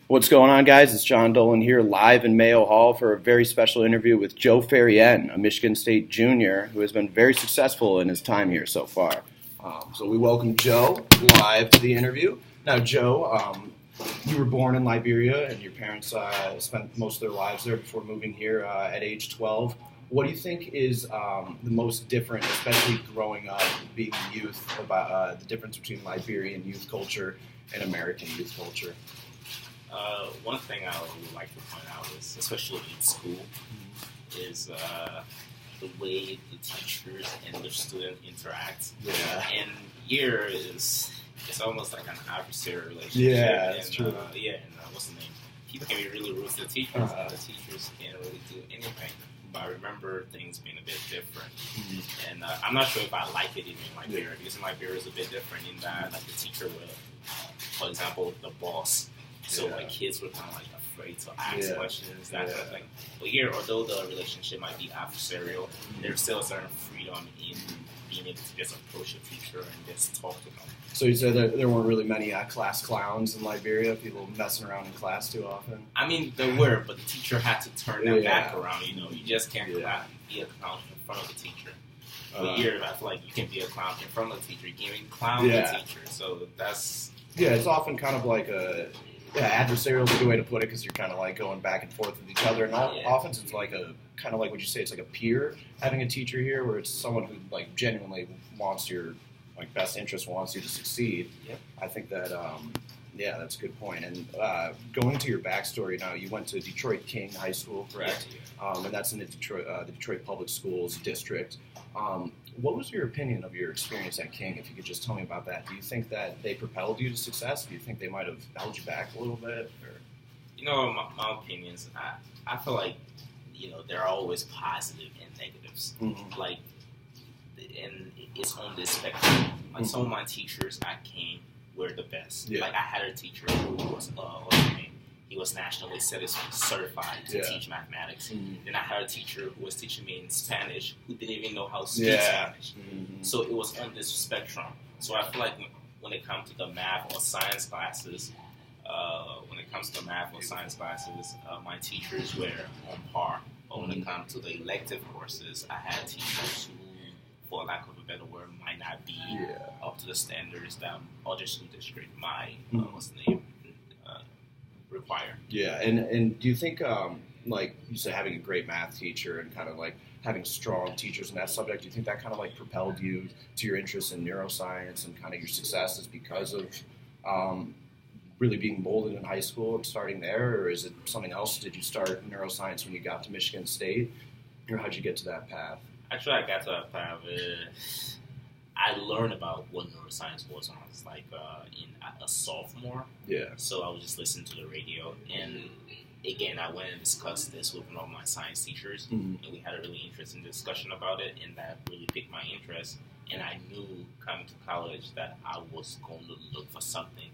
What's going on, guys? It's John Dolan here, live in Mayo Hall for a very special interview with Joe JRN, a Michigan State junior who has been very successful in his time here so far. So we welcome Joe live to the interview. Now, Joe, you were born in Liberia, and your parents spent most of their lives there before moving here at age 12. What do you think is the most different, especially growing up, being youth, about the difference between Liberian youth culture and American youth culture? One thing I would like to point out is, especially in school, is the way the teachers and the student interact. Yeah. And here it's almost like an adversarial relationship. Yeah, that's true. What's the name? People can be really rude to the teachers, and the teachers can't really do anything. But I remember things being a bit different. Mm-hmm. And I'm not sure if I like it even in Liberia, because in Liberia it's a bit different in that, like, the teacher would, for example, the boss. So, like, kids were kind of, like, afraid to ask questions, that kind of thing. But here, although the relationship might be adversarial, there's still a certain freedom in being able to just approach a teacher and just talk to them. So you said that there weren't really many class clowns in Liberia, people messing around in class too often? I mean, there were, but the teacher had to turn that back around, you know. You just can't be a clown in front of the teacher. But here, I feel like you can be a clown in front of the teacher. You can't even clown the teacher. So that's... Yeah, it's often kind of like a... Yeah, adversarial is a good way to put it, because you're kind of like going back and forth with each other. And often it's like a, kind of like what you say, it's like a peer having a teacher here, where it's someone who, like, genuinely wants your, like, best interest, wants you to succeed. Yep. I think that, that's a good point. And going to your backstory now, you went to Detroit King High School, correct? Yeah. And that's in the Detroit Public Schools district. What was your opinion of your experience at King, if you could just tell me about that? Do you think that they propelled you to success? Do you think they might have held you back a little bit? Or? You know, my opinions, I feel like, you know, there are always positive and negatives. Mm-hmm. Like, and it's on this spectrum. Like, some of my teachers at King were the best. Yeah. Like, I had a teacher who was, he was nationally certified to teach mathematics. Mm-hmm. Then I had a teacher who was teaching me in Spanish who didn't even know how to speak Spanish. Mm-hmm. So it was on this spectrum. So I feel like when it comes to the math or science classes, my teachers were on par. But when it comes to the elective courses, I had teachers who, for lack of a better word, might not be up to the standards that other school district might, require. Yeah, and do you think, like you said, having a great math teacher and kind of like having strong teachers in that subject, do you think that kind of like propelled you to your interest in neuroscience and kind of your successes because of really being molded in high school and starting there, or is it something else? Did you start neuroscience when you got to Michigan State, or how'd you get to that path? Actually, I got to that path. I learned about what neuroscience was when I was like in a sophomore. Yeah. So I was just listening to the radio, and again, I went and discussed this with one of my science teachers, and we had a really interesting discussion about it, and that really piqued my interest. And I knew coming to college that I was going to look for something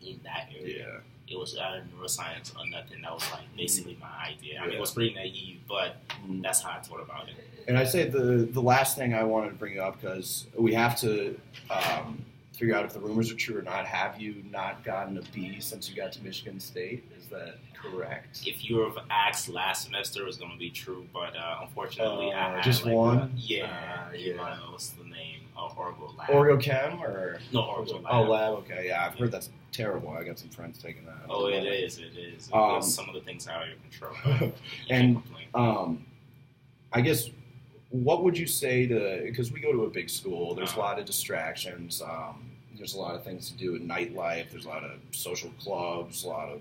in that area. Yeah. It was either neuroscience or nothing. That was like basically my idea. I mean, it was pretty naive, but that's how I thought about it. And I say the last thing I wanted to bring up, because we have to figure out if the rumors are true or not. Have you not gotten a B since you got to Michigan State? Is that correct? If you were asked last semester, it was going to be true, but unfortunately, I had just like one. What's the name? Orgo Lab. Orgo Chem or no Orgo Lab? Oh, Lab. Okay, yeah, I've heard that's terrible. I got some friends taking that. Oh, it is. Some of the things out of your control. And I guess, what would you say to, because we go to a big school, there's a lot of distractions, there's a lot of things to do in nightlife, there's a lot of social clubs, a lot of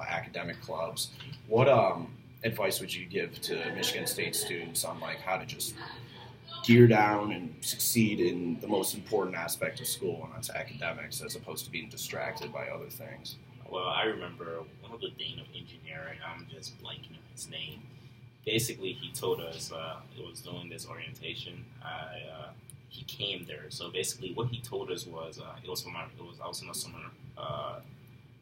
academic clubs. What advice would you give to Michigan State students on like how to just gear down and succeed in the most important aspect of school, and that's academics, as opposed to being distracted by other things? Well, I remember one of the dean of engineering, I'm just blanking on his name. Basically, he told us, it was doing this orientation, he came there. So basically, what he told us was, I was in a summer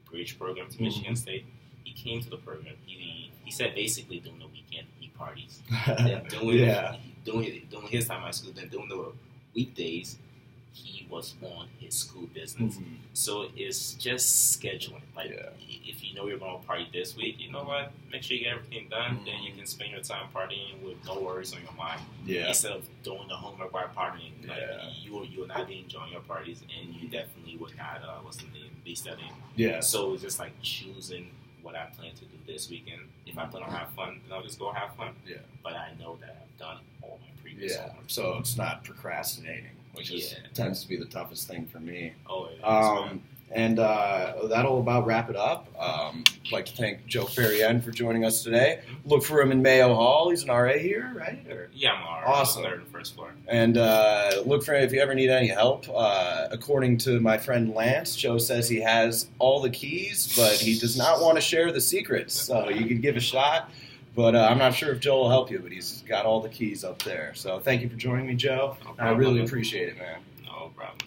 bridge program to Michigan State. He came to the program. He said basically during the weekend he parties. Then during his time at school, then during the weekdays he was on his school business. So it's just scheduling. Like if you know you're going to party this week, you know what? Make sure you get everything done. Then you can spend your time partying with no worries on your mind. Yeah. Instead of doing the homework while partying. Like, Yeah. you will not be enjoying your parties, and you definitely would not, be studying. Yeah. So it's just like choosing what I plan to do this weekend. If I plan on have fun, then I'll just go have fun. Yeah. But I know that I've done all my previous homework. So it's not procrastinating, which tends to be the toughest thing for me. Oh, it is, and that'll about wrap it up. I'd like to thank Joe Ferrien for joining us today. Look for him in Mayo Hall. He's an RA here, right? Yeah, I'm an RA. Awesome. I'm on the first floor. And look for him if you ever need any help. According to my friend Lance, Joe says he has all the keys, but he does not want to share the secrets. So you could give a shot. But I'm not sure if Joe will help you, but he's got all the keys up there. So thank you for joining me, Joe. No problem, I really appreciate it, man. No problem.